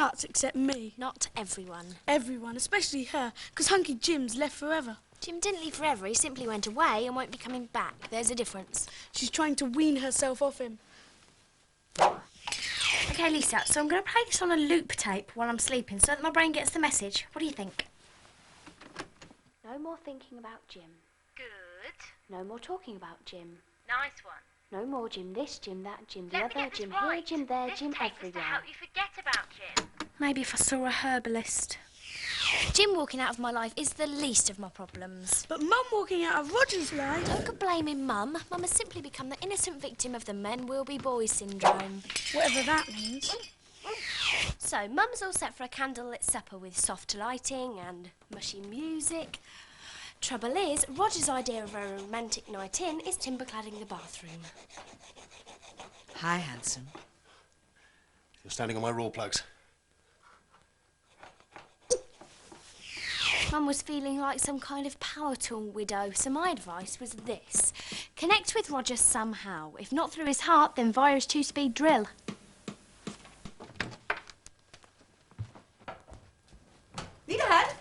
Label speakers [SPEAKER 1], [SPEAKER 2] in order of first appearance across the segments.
[SPEAKER 1] nuts except me.
[SPEAKER 2] Not everyone.
[SPEAKER 1] Everyone, especially her, because Hunky Jim's left forever.
[SPEAKER 2] Jim didn't leave forever, he simply went away and won't be coming back. There's a difference.
[SPEAKER 1] She's trying to wean herself off him.
[SPEAKER 2] OK, Lisa, so I'm going to play this on a loop tape while I'm sleeping so that my brain gets the message. What do you think? No more thinking about Jim.
[SPEAKER 3] Good.
[SPEAKER 2] No more talking about Jim.
[SPEAKER 3] Nice one.
[SPEAKER 2] No more Jim this, Jim that, Jim the
[SPEAKER 3] Let me
[SPEAKER 2] other,
[SPEAKER 3] get
[SPEAKER 2] Jim
[SPEAKER 3] this
[SPEAKER 2] here,
[SPEAKER 3] right.
[SPEAKER 2] Jim there,
[SPEAKER 3] This
[SPEAKER 2] Jim
[SPEAKER 3] tape was to
[SPEAKER 2] everywhere.
[SPEAKER 3] help you forget about Jim.
[SPEAKER 2] Maybe if I saw a herbalist. Jim walking out of my life is the least of my problems.
[SPEAKER 1] But Mum walking out of Roger's life...
[SPEAKER 2] Don't go blaming Mum. Mum has simply become the innocent victim of the men will be boys syndrome.
[SPEAKER 1] Whatever that means.
[SPEAKER 2] So, Mum's all set for a candlelit supper with soft lighting and mushy music. Trouble is, Roger's idea of a romantic night in is timber-cladding the bathroom.
[SPEAKER 4] Hi, handsome.
[SPEAKER 5] You're standing on my raw plugs.
[SPEAKER 2] Mum was feeling like some kind of power tool widow, so my advice was this. Connect with Roger somehow. If not through his heart, then via his two-speed drill.
[SPEAKER 4] Need a hand?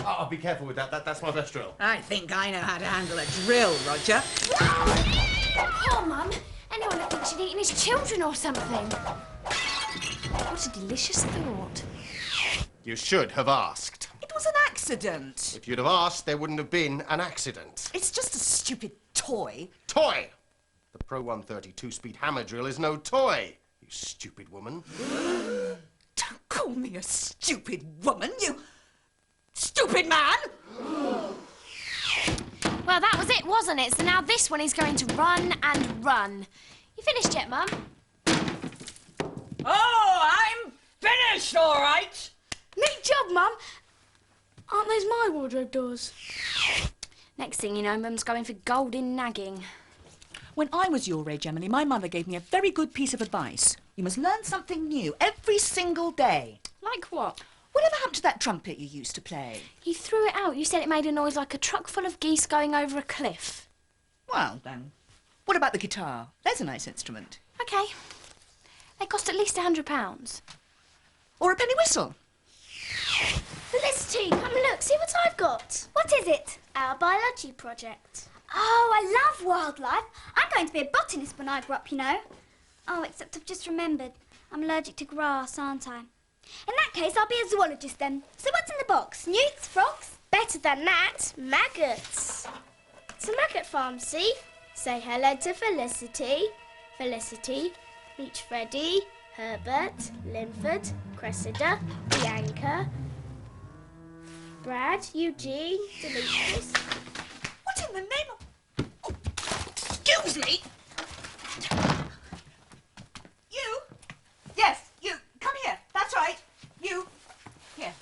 [SPEAKER 5] Oh, be careful with that. That's my best drill.
[SPEAKER 4] I think I know how to handle a drill, Roger.
[SPEAKER 2] Poor Mum. Anyone would think she'd eaten his children or something. What a delicious thought.
[SPEAKER 5] You should have asked.
[SPEAKER 4] It was an accident.
[SPEAKER 5] If you'd have asked, there wouldn't have been an accident.
[SPEAKER 4] It's just a stupid toy.
[SPEAKER 5] Toy! The Pro 132 speed hammer drill is no toy, you stupid woman.
[SPEAKER 4] Don't call me a stupid woman, you stupid man!
[SPEAKER 2] Well, that was it, wasn't it? So now this one is going to run and run. You finished yet, Mum?
[SPEAKER 4] Oh, I'm finished, all right.
[SPEAKER 1] Neat job, Mum. Aren't those my wardrobe doors?
[SPEAKER 2] Next thing you know, Mum's going for golden nagging.
[SPEAKER 6] When I was your age, Emily, my mother gave me a very good piece of advice. You must learn something new every single day.
[SPEAKER 2] Like what?
[SPEAKER 6] Whatever happened to that trumpet you used to play?
[SPEAKER 2] You threw it out. You said it made a noise like a truck full of geese going over a cliff.
[SPEAKER 6] Well, then, what about the guitar? There's a nice instrument.
[SPEAKER 2] OK. They cost at least £100.
[SPEAKER 6] Or a penny whistle.
[SPEAKER 7] Felicity, come look, see what I've got. What is it? Our biology project. Oh, I love wildlife. I'm going to be a botanist when I grow up, you know. Oh, except I've just remembered. I'm allergic to grass, aren't I? In that case, I'll be a zoologist then. So what's in the box? Newts, frogs? Better than that, maggots. It's a maggot farm, see? Say hello to Felicity. Felicity, meet Freddie, Herbert, Linford, Cressida, Bianca, Brad, Eugene, Demetrius.
[SPEAKER 4] What in the name of... Oh, excuse me! You? Yes, you. Come here. That's right. You. Here.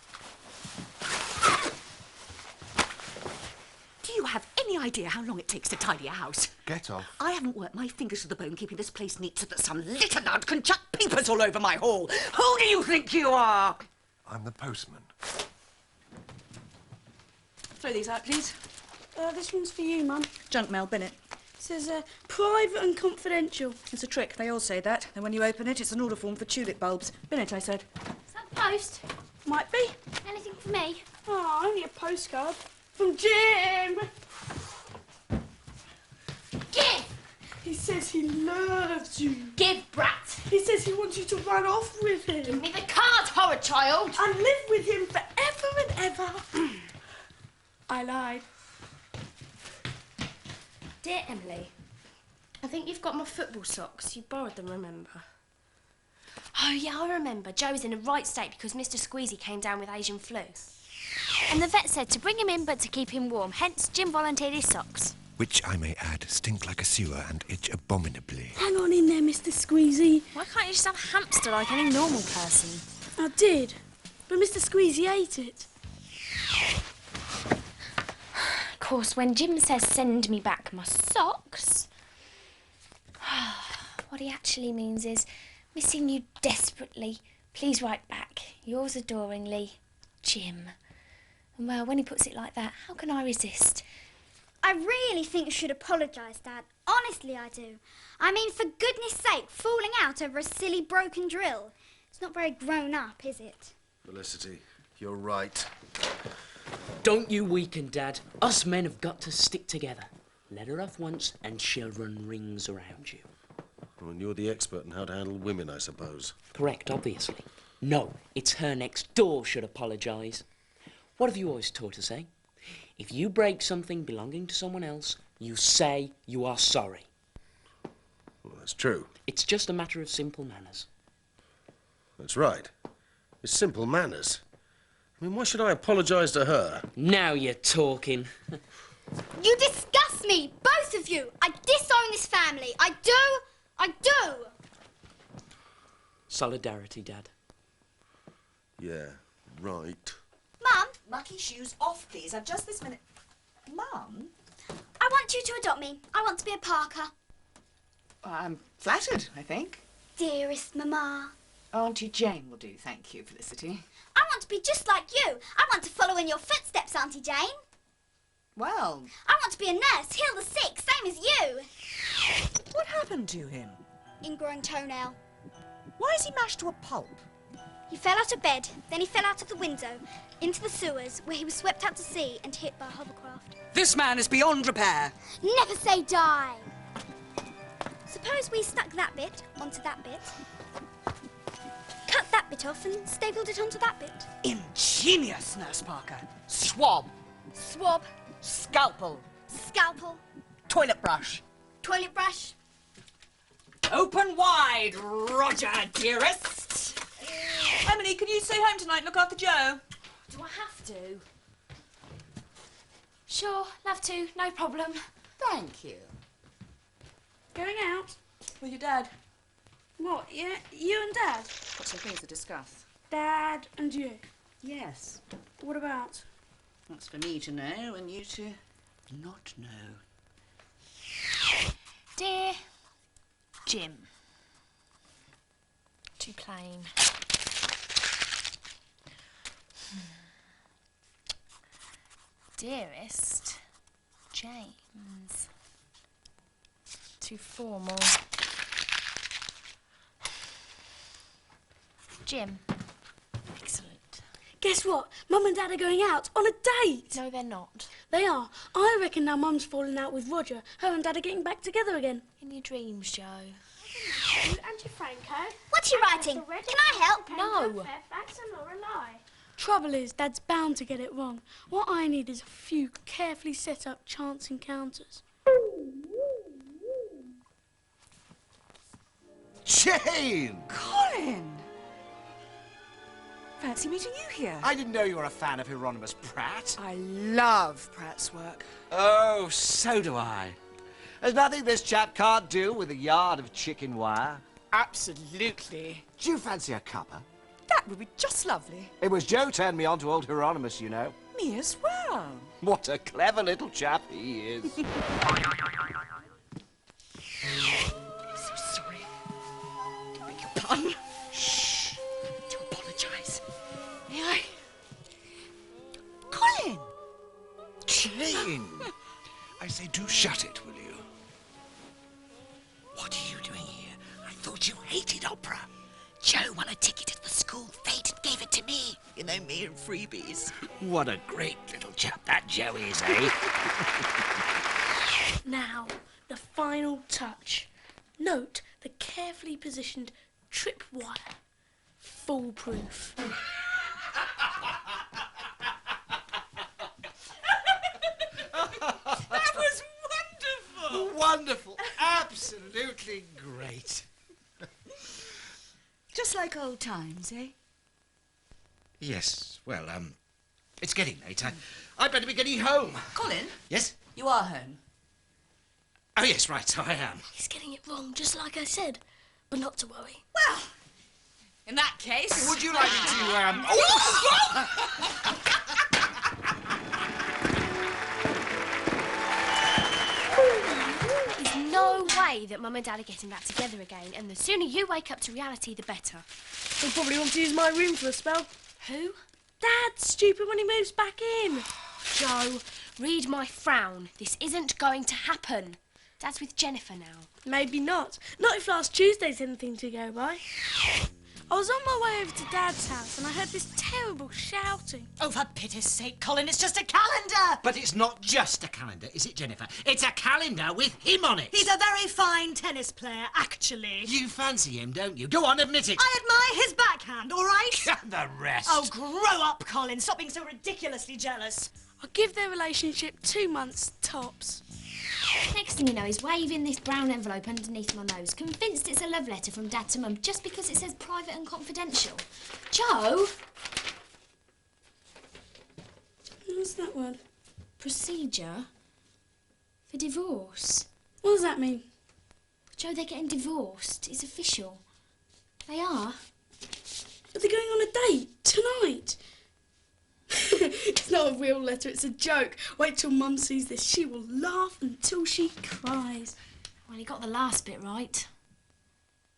[SPEAKER 4] Do you have any idea how long it takes to tidy a house?
[SPEAKER 5] Get off.
[SPEAKER 6] I haven't worked my fingers to the bone keeping this place neat so that some litterlard can chuck papers all over my hall. Who do you think you are?
[SPEAKER 5] I'm the postman.
[SPEAKER 6] Throw these out, please.
[SPEAKER 1] This one's for you, Mum.
[SPEAKER 6] Junk mail, bin it.
[SPEAKER 1] It says, private and confidential.
[SPEAKER 6] It's a trick. They all say that. Then when you open it, it's an order form for tulip bulbs. Bin it, I said.
[SPEAKER 7] Is that the post?
[SPEAKER 1] Might be.
[SPEAKER 7] Anything for me?
[SPEAKER 1] Oh, only a postcard. From Jim!
[SPEAKER 7] Give!
[SPEAKER 1] He says he loves you.
[SPEAKER 7] Give, brat!
[SPEAKER 1] He says he wants you to run off with him.
[SPEAKER 7] Give me the card, horrid child!
[SPEAKER 1] And live with him forever and ever. I lied.
[SPEAKER 2] Dear Emily, I think you've got my football socks. You borrowed them, remember? Oh, yeah, I remember. Joe was in a right state because Mr. Squeezy came down with Asian flu. And the vet said to bring him in but to keep him warm. Hence, Jim volunteered his socks.
[SPEAKER 8] Which, I may add, stink like a sewer and itch abominably.
[SPEAKER 1] Hang on in there, Mr. Squeezy.
[SPEAKER 2] Why can't you just have a hamster like any normal person?
[SPEAKER 1] I did, but Mr. Squeezy ate it.
[SPEAKER 2] Of course, when Jim says send me back my socks, what he actually means is missing you desperately. Please write back. Yours adoringly, Jim. And well, when he puts it like that, how can I resist?
[SPEAKER 7] I really think you should apologise, Dad. Honestly, I do. I mean, for goodness sake, falling out over a silly broken drill. It's not very grown up, is it?
[SPEAKER 5] Felicity, you're right.
[SPEAKER 9] Don't you weaken, Dad. Us men have got to stick together. Let her off once and she'll run rings around you.
[SPEAKER 5] Well, and you're the expert in how to handle women, I suppose.
[SPEAKER 9] Correct, obviously. No, it's her next door should apologise. What have you always taught us, eh? If you break something belonging to someone else, you say you are sorry.
[SPEAKER 5] Well, that's true.
[SPEAKER 9] It's just a matter of simple manners.
[SPEAKER 5] That's right. It's simple manners. I mean, why should I apologise to her?
[SPEAKER 9] Now you're talking.
[SPEAKER 7] You disgust me, both of you. I disown this family. I do.
[SPEAKER 9] Solidarity, Dad.
[SPEAKER 5] Yeah, right.
[SPEAKER 7] Mum,
[SPEAKER 6] Mucky shoes off, please. I've just this minute... Mum?
[SPEAKER 7] I want you to adopt me. I want to be a Parker.
[SPEAKER 6] I'm flattered, I think.
[SPEAKER 7] Dearest Mama.
[SPEAKER 6] Auntie Jane will do, thank you, Felicity.
[SPEAKER 7] I want to be just like you. I want to follow in your footsteps, Auntie Jane.
[SPEAKER 6] Well,
[SPEAKER 7] I want to be a nurse, heal the sick, same as you.
[SPEAKER 6] what happened to him?
[SPEAKER 7] Ingrown toenail.
[SPEAKER 6] Why is he mashed to a pulp?
[SPEAKER 7] He fell out of bed, then he fell out of the window, into the sewers, where he was swept out to sea and hit by a hovercraft.
[SPEAKER 6] This man is beyond repair.
[SPEAKER 7] Never say die. Suppose we stuck that bit onto that bit, cut that bit off and stapled it onto that bit.
[SPEAKER 6] Ingenious, Nurse Parker. Swab.
[SPEAKER 7] Swab,
[SPEAKER 6] Scalpel.
[SPEAKER 7] scalpel,
[SPEAKER 6] Toilet brush.
[SPEAKER 7] toilet brush.
[SPEAKER 6] Open wide, Roger, dearest. Emily, can you stay home tonight and look after Joe?
[SPEAKER 2] Do I have to? Sure, love to, no problem.
[SPEAKER 6] Thank you.
[SPEAKER 1] Going out?
[SPEAKER 6] With your dad?
[SPEAKER 1] What, yeah? You and Dad?
[SPEAKER 6] Got some things to discuss.
[SPEAKER 1] Dad and you?
[SPEAKER 6] Yes.
[SPEAKER 1] What about?
[SPEAKER 6] That's for me to know and you to not know.
[SPEAKER 2] Dear Jim. Too plain. Dearest James. Too formal. Jim. Excellent.
[SPEAKER 1] Guess what? Mum and Dad are going out on a date.
[SPEAKER 2] No, they're not.
[SPEAKER 1] They are. I reckon now Mum's falling out with Roger. Her and Dad are getting back together again.
[SPEAKER 2] In your dreams, Joe.
[SPEAKER 1] You and your Franco.
[SPEAKER 7] What are you writing? Can I help?
[SPEAKER 2] No.
[SPEAKER 1] Fairfax and Lorelei. Trouble is, Dad's bound to get it wrong. What I need is a few carefully set up chance encounters.
[SPEAKER 10] Jane!
[SPEAKER 6] Colin! Fancy meeting you here.
[SPEAKER 10] I didn't know you were a fan of Hieronymus Pratt.
[SPEAKER 6] I love Pratt's work.
[SPEAKER 10] Oh, so do I. There's nothing this chap can't do with a yard of chicken wire.
[SPEAKER 6] Absolutely.
[SPEAKER 10] Do you fancy a cuppa?
[SPEAKER 6] That would be just lovely.
[SPEAKER 10] It was Joe turned me on to old Hieronymus, you know.
[SPEAKER 6] Me as well.
[SPEAKER 10] What a clever little chap he is.
[SPEAKER 6] So sorry. I beg your pardon. Shh. To apologise. May I? Colin!
[SPEAKER 8] Jane! I say, do shut it, will you? What are you doing here? I thought you hated opera. Joe won a ticket at the school fete and gave it to me. You know, me and freebies. What a great little chap that Joe is, eh?
[SPEAKER 1] Now, the final touch. Note the carefully positioned tripwire. Foolproof.
[SPEAKER 10] That was wonderful! Wonderful. Absolutely great.
[SPEAKER 6] Just like old times, eh?
[SPEAKER 10] Yes, well, it's getting late. I'd better be getting home.
[SPEAKER 6] Colin?
[SPEAKER 10] Yes?
[SPEAKER 6] You are home.
[SPEAKER 10] Oh, yes, right, so I am.
[SPEAKER 1] He's getting it wrong, just like I said. But not to worry.
[SPEAKER 6] Well, in that case...
[SPEAKER 10] Would you like me to,
[SPEAKER 2] There's no way that Mum and Dad are getting back together again, and the sooner you wake up to reality, the better.
[SPEAKER 1] He'll probably want to use my room for a spell.
[SPEAKER 2] Who?
[SPEAKER 1] Dad's stupid when he moves back in.
[SPEAKER 2] Joe, read my frown. This isn't going to happen. Dad's with Jennifer now.
[SPEAKER 1] Maybe not. Not if last Tuesday's anything to go by. I was on my way over to Dad's house and I heard this terrible shouting.
[SPEAKER 6] Oh, for pity's sake, Colin, it's just a calendar!
[SPEAKER 8] But it's not just a calendar, is it, Jennifer? It's a calendar with him on it.
[SPEAKER 6] He's a very fine tennis player, actually.
[SPEAKER 8] You fancy him, don't you? Go on, admit it.
[SPEAKER 6] I admire his backhand, all right?
[SPEAKER 8] The rest.
[SPEAKER 6] Oh, grow up, Colin. Stop being so ridiculously jealous.
[SPEAKER 1] I'll give their relationship 2 months tops.
[SPEAKER 2] Next thing you know, he's waving this brown envelope underneath my nose, convinced it's a love letter from Dad to Mum just because it says private and confidential. Joe?
[SPEAKER 1] What's that word?
[SPEAKER 2] Procedure for divorce.
[SPEAKER 1] What does that mean?
[SPEAKER 2] Joe, they're getting divorced. It's official. They are.
[SPEAKER 1] Are they going on a date tonight? It's not a real letter, it's a joke. Wait till Mum sees this. She will laugh until she cries.
[SPEAKER 2] Well, he got the last bit right.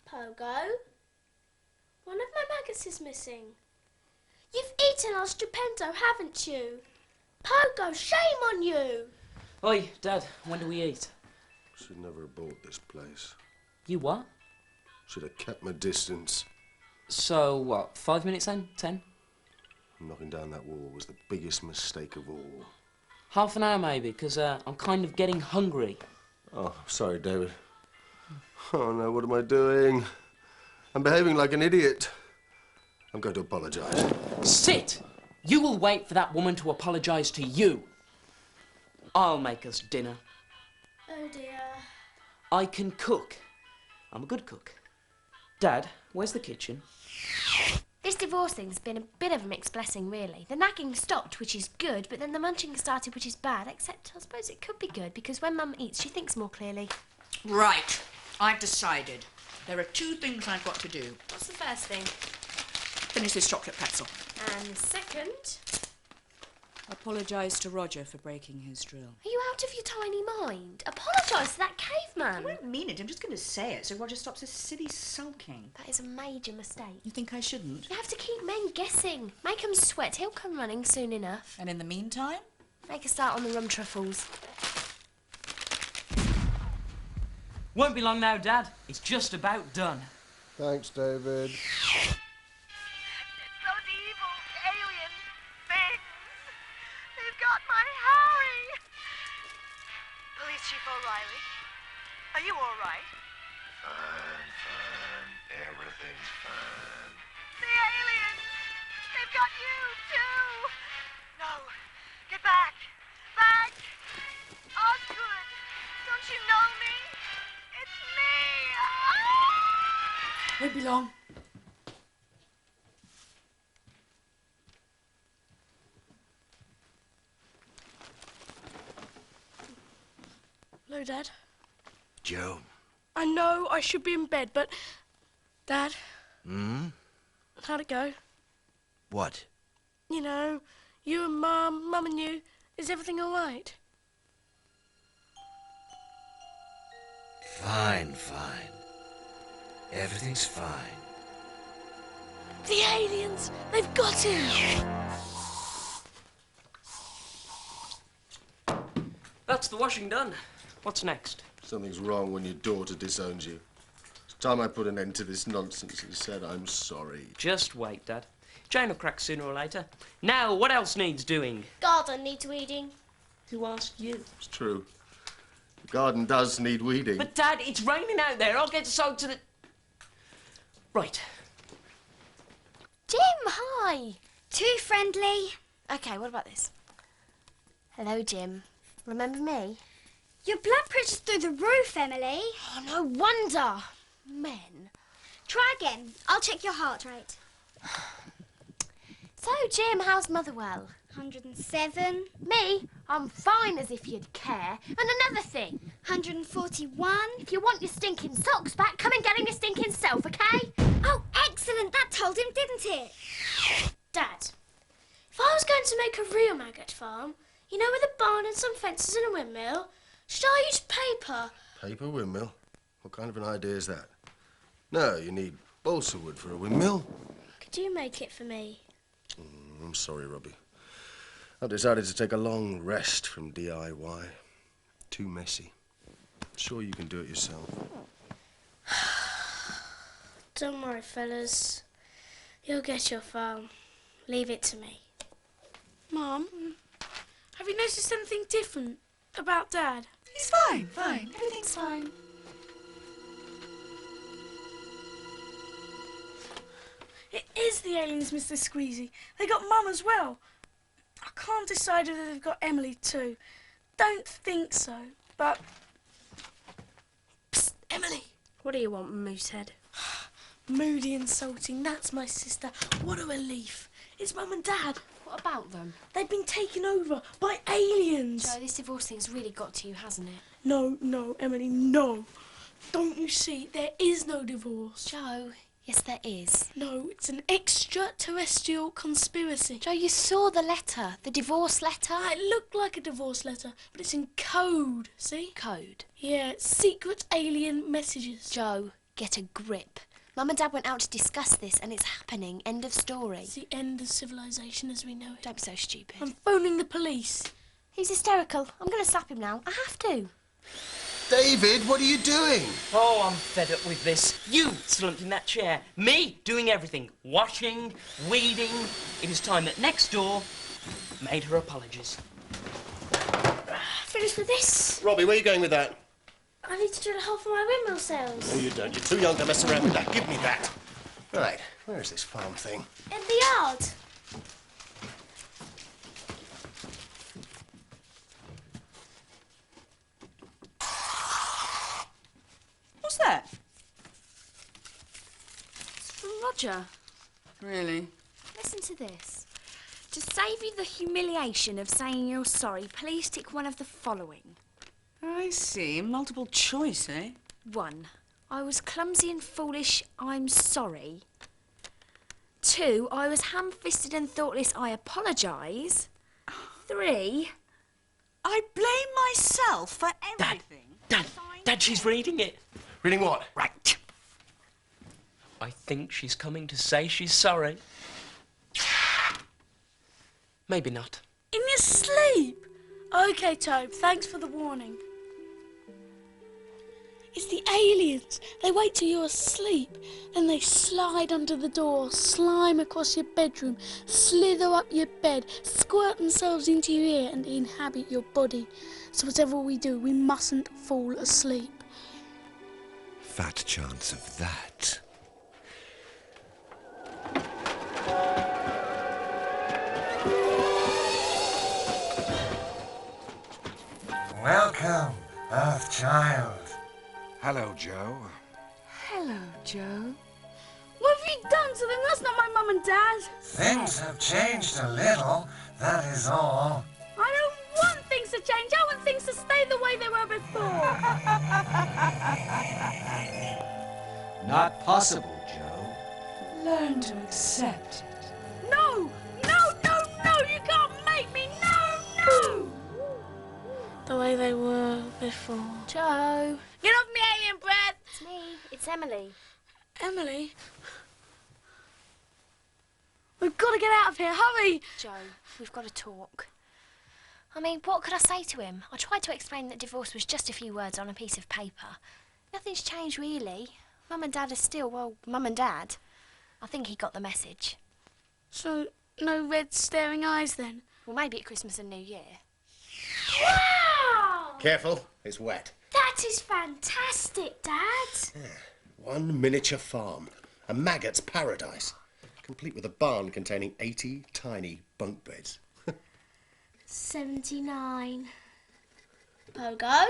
[SPEAKER 11] Pogo? One of my maggots is missing. You've eaten our stupendo, haven't you? Pogo, shame on you!
[SPEAKER 9] Oi, Dad, when do we eat?
[SPEAKER 5] Should never have bought this place.
[SPEAKER 9] You what?
[SPEAKER 5] Should have kept my distance.
[SPEAKER 9] So, what, 5 minutes then? 10?
[SPEAKER 5] Knocking down that wall was the biggest mistake of all.
[SPEAKER 9] Half an hour maybe, because I'm kind of getting hungry.
[SPEAKER 5] Oh, sorry, David. Oh, no, what am I doing? I'm behaving like an idiot. I'm going to apologise.
[SPEAKER 9] Sit! You will wait for that woman to apologise to you. I'll make us dinner.
[SPEAKER 11] Oh dear.
[SPEAKER 9] I can cook. I'm a good cook. Dad, where's the kitchen?
[SPEAKER 2] This divorce thing's been a bit of a mixed blessing, really. The nagging stopped, which is good, but then the munching started, which is bad, except I suppose it could be good, because when Mum eats, she thinks more clearly.
[SPEAKER 6] Right. I've decided. There are 2 things I've got to do.
[SPEAKER 2] What's the first thing?
[SPEAKER 6] Finish this chocolate pretzel.
[SPEAKER 2] And the second?
[SPEAKER 6] Apologise to Roger for breaking his drill.
[SPEAKER 2] Are you out of your tiny mind? Apologise to that caveman.
[SPEAKER 6] I won't mean it. I'm just going to say it so Roger stops his silly sulking.
[SPEAKER 2] That is a major mistake.
[SPEAKER 6] You think I shouldn't?
[SPEAKER 2] You have to keep men guessing. Make 'em sweat. He'll come running soon enough.
[SPEAKER 6] And in the meantime?
[SPEAKER 2] Make a start on the rum truffles.
[SPEAKER 9] Won't be long now, Dad. It's just about done.
[SPEAKER 5] Thanks, David.
[SPEAKER 3] Those evil alien things. They've got my Harry. Police Chief O'Reilly, are you all right?
[SPEAKER 5] Fine. Everything's fine.
[SPEAKER 3] The aliens. They've got you too. No, get back. Back. Osgood, don't you know me? It's me. Ah!
[SPEAKER 6] Won't be long.
[SPEAKER 1] Hello, Dad.
[SPEAKER 8] Joe.
[SPEAKER 1] I know I should be in bed, but... Dad,
[SPEAKER 8] Hmm?
[SPEAKER 1] how'd it go?
[SPEAKER 8] What?
[SPEAKER 1] You know, you and Mum and you. Is everything all right?
[SPEAKER 8] Fine. Everything's fine.
[SPEAKER 1] The aliens! They've got him!
[SPEAKER 9] That's the washing done. What's next?
[SPEAKER 5] Something's wrong when your daughter disowns you. It's time I put an end to this nonsense and said I'm sorry.
[SPEAKER 9] Just wait, Dad. Jane will crack sooner or later. Now, what else needs doing?
[SPEAKER 11] Garden needs weeding.
[SPEAKER 9] Who asked you?
[SPEAKER 5] It's true. The garden does need weeding.
[SPEAKER 9] But, Dad, it's raining out there. I'll get soaked to the... Right.
[SPEAKER 2] Jim, hi.
[SPEAKER 7] Too friendly.
[SPEAKER 2] OK, what about this? Hello, Jim. Remember me?
[SPEAKER 7] Your blood pressure's through the roof, Emily.
[SPEAKER 2] Oh, no wonder. Men.
[SPEAKER 7] Try again. I'll check your heart rate.
[SPEAKER 2] So, Jim, how's Motherwell?
[SPEAKER 7] 107.
[SPEAKER 2] Me? I'm fine, as if you'd care. And another thing.
[SPEAKER 7] 141.
[SPEAKER 2] If you want your stinking socks back, come and get him your stinking self, OK?
[SPEAKER 7] Oh, excellent. That told him, didn't it?
[SPEAKER 11] Dad, if I was going to make a real maggot farm, you know, with a barn and some fences and a windmill, should I use paper?
[SPEAKER 5] Paper windmill? What kind of an idea is that? No, you need balsa wood for a windmill.
[SPEAKER 11] Could you make it for me?
[SPEAKER 5] I'm sorry, Robbie. I've decided to take a long rest from DIY. Too messy. Sure you can do it yourself.
[SPEAKER 11] Don't worry, fellas. You'll get your farm. Leave it to me.
[SPEAKER 1] Mum, have you noticed anything different about Dad?
[SPEAKER 6] He's fine, fine. Everything's fine.
[SPEAKER 1] It is the aliens, Mr. Squeezy. They got Mum as well. I can't decide whether they've got Emily too. Don't think so, but... Psst, Emily.
[SPEAKER 11] What do you want, Moosehead?
[SPEAKER 1] Moody insulting, that's my sister. What a relief. It's Mum and Dad.
[SPEAKER 2] What about them?
[SPEAKER 1] They've been taken over by aliens.
[SPEAKER 2] Joe, this divorce thing's really got to you, hasn't it?
[SPEAKER 1] No, Emily, no. Don't you see, there is no divorce.
[SPEAKER 2] Joe, yes there is.
[SPEAKER 1] No, it's an extraterrestrial conspiracy.
[SPEAKER 2] Joe, you saw the letter, the divorce letter.
[SPEAKER 1] It looked like a divorce letter, but it's in code, see?
[SPEAKER 2] Code?
[SPEAKER 1] Yeah, secret alien messages.
[SPEAKER 2] Joe, get a grip. Mum and Dad went out to discuss this and it's happening. End of story.
[SPEAKER 1] It's the end of civilization as we know it.
[SPEAKER 2] Don't be so stupid.
[SPEAKER 1] I'm phoning the police.
[SPEAKER 2] He's hysterical. I'm going to slap him now. I have to.
[SPEAKER 5] David, what are you doing?
[SPEAKER 9] Oh, I'm fed up with this. You slumped in that chair. Me doing everything. Washing, weeding. It is time that next door made her apologies.
[SPEAKER 11] Finished with this.
[SPEAKER 5] Robbie, where are you going with that?
[SPEAKER 11] I need to drill a hole for my windmill sails.
[SPEAKER 5] No, you don't. You're too young to mess around with that. Give me that. Right, where is this farm thing?
[SPEAKER 11] In the yard.
[SPEAKER 6] What's that?
[SPEAKER 2] It's from Roger.
[SPEAKER 6] Really?
[SPEAKER 2] Listen to this. To save you the humiliation of saying you're sorry, please tick one of the following.
[SPEAKER 6] I see. Multiple choice, eh?
[SPEAKER 2] 1. I was clumsy and foolish. I'm sorry. 2. I was ham-fisted and thoughtless. I apologise. 3.
[SPEAKER 6] I blame myself for everything.
[SPEAKER 9] Dad, she's reading it.
[SPEAKER 5] Reading what?
[SPEAKER 9] Right. I think she's coming to say she's sorry. Maybe not.
[SPEAKER 1] In your sleep? OK, Tobe, thanks for the warning. It's the aliens. They wait till you're asleep. Then they slide under the door, slime across your bedroom, slither up your bed, squirt themselves into your ear and inhabit your body. So whatever we do, we mustn't fall asleep.
[SPEAKER 5] Fat chance of that.
[SPEAKER 12] Welcome, Earthchild.
[SPEAKER 13] Hello, Joe.
[SPEAKER 6] Hello, Joe.
[SPEAKER 1] What have you done to them? That's not my mum and dad.
[SPEAKER 12] Things have changed a little, that is all.
[SPEAKER 1] I don't want things to change. I want things to stay the way they were before.
[SPEAKER 10] Not possible, Joe.
[SPEAKER 6] Learn to accept it.
[SPEAKER 1] No! You can't make me! No! The way they were before.
[SPEAKER 2] Joe.
[SPEAKER 1] Get off me, alien breath!
[SPEAKER 2] It's me. It's Emily.
[SPEAKER 1] Emily? We've got to get out of here. Hurry!
[SPEAKER 2] Joe, we've got to talk. I mean, what could I say to him? I tried to explain that divorce was just a few words on a piece of paper. Nothing's changed, really. Mum and Dad are still, well, Mum and Dad. I think he got the message.
[SPEAKER 1] So, no red staring eyes then?
[SPEAKER 2] Well, maybe at Christmas and New Year.
[SPEAKER 11] Wow!
[SPEAKER 5] Careful, it's wet.
[SPEAKER 11] That is fantastic, Dad.
[SPEAKER 5] One miniature farm. A maggot's paradise. Complete with a barn containing 80 tiny bunk beds.
[SPEAKER 11] 79. Pogo?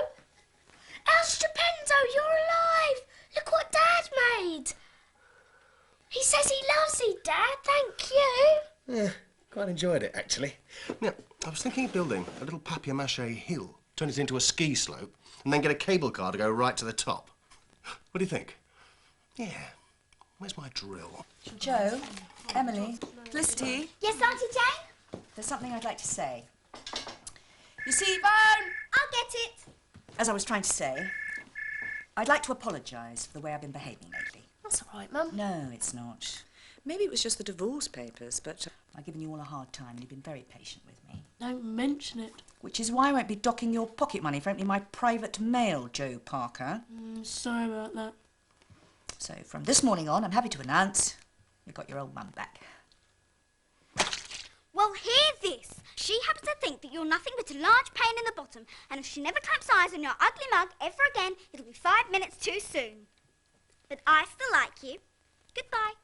[SPEAKER 11] El Stupendo, you're alive! Look what Dad made! He says he loves you, Dad. Thank you.
[SPEAKER 5] Yeah, quite enjoyed it, actually. Now, I was thinking of building a little papier-mâché hill, turn it into a ski slope, and then get a cable car to go right to the top. What do you think? Yeah. Where's my drill?
[SPEAKER 6] Joe, Emily, Felicity.
[SPEAKER 7] Yes, Auntie Jane?
[SPEAKER 6] There's something I'd like to say. You see,
[SPEAKER 7] I'll get it.
[SPEAKER 6] as I was trying to say, I'd like to apologise for the way I've been behaving lately.
[SPEAKER 2] That's all right, Mum.
[SPEAKER 6] No, it's not. Maybe it was just the divorce papers, but I've given you all a hard time and you've been very patient with me.
[SPEAKER 1] Don't mention it.
[SPEAKER 6] Which is why I won't be docking your pocket money for emptying my private mail, Joe Parker.
[SPEAKER 1] Sorry about that.
[SPEAKER 6] So from this morning on, I'm happy to announce You got your old mum back.
[SPEAKER 7] Well, hear this. She happens to think that you're nothing but a large pain in the bottom, and if she never claps eyes on your ugly mug ever again, it'll be 5 minutes too soon. But I still like you. Goodbye.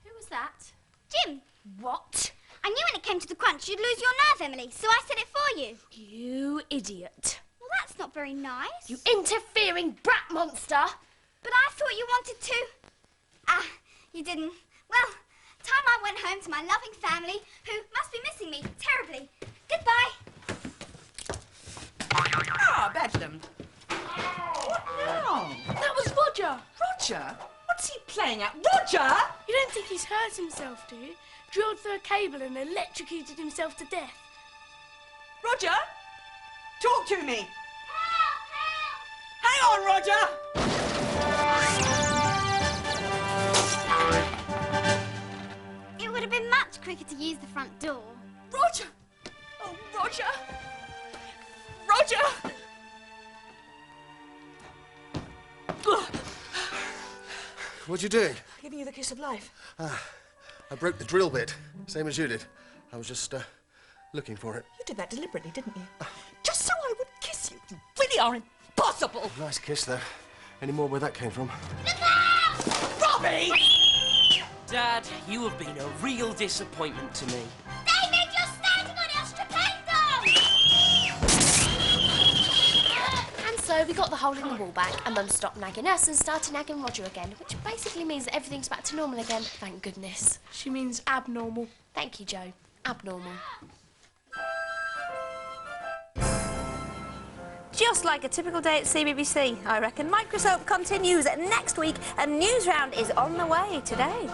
[SPEAKER 2] Who was that?
[SPEAKER 7] Jim.
[SPEAKER 2] What?
[SPEAKER 7] I knew when it came to the crunch you'd lose your nerve, Emily, so I said it for you.
[SPEAKER 2] You idiot.
[SPEAKER 7] Well, that's not very nice.
[SPEAKER 2] You interfering brat monster.
[SPEAKER 7] But I thought you wanted to. Ah, you didn't. Well, time I went home to my loving family, who must be missing me terribly. Goodbye.
[SPEAKER 6] Ah, Bedlam. What now?
[SPEAKER 1] That was Roger.
[SPEAKER 6] Roger? What's he playing at? Roger!
[SPEAKER 1] You don't think he's hurt himself, do you? Drilled through a cable and electrocuted himself to death.
[SPEAKER 6] Roger? Talk to me. Hang on, Roger!
[SPEAKER 7] It would have been much quicker to use the front door.
[SPEAKER 6] Roger! Oh, Roger! Roger!
[SPEAKER 5] What are you doing?
[SPEAKER 6] Giving you the kiss of life.
[SPEAKER 5] I broke the drill bit, same as you did. I was just looking for it.
[SPEAKER 6] You did that deliberately, didn't you? Just so I would kiss you. You really are impossible.
[SPEAKER 5] Nice kiss, though. Any more where that came from?
[SPEAKER 6] Robbie!
[SPEAKER 9] Dad, you have been a real disappointment to me.
[SPEAKER 7] David, you're standing on your stupendo!
[SPEAKER 2] And so we got the hole in the wall back, and Mum stopped nagging us and started nagging Roger again, which basically means that everything's back to normal again, thank goodness.
[SPEAKER 1] She means abnormal.
[SPEAKER 2] Thank you, Joe. Abnormal.
[SPEAKER 14] Just like a typical day at CBBC, I reckon. Microsoap continues next week, and News Round is on the way today.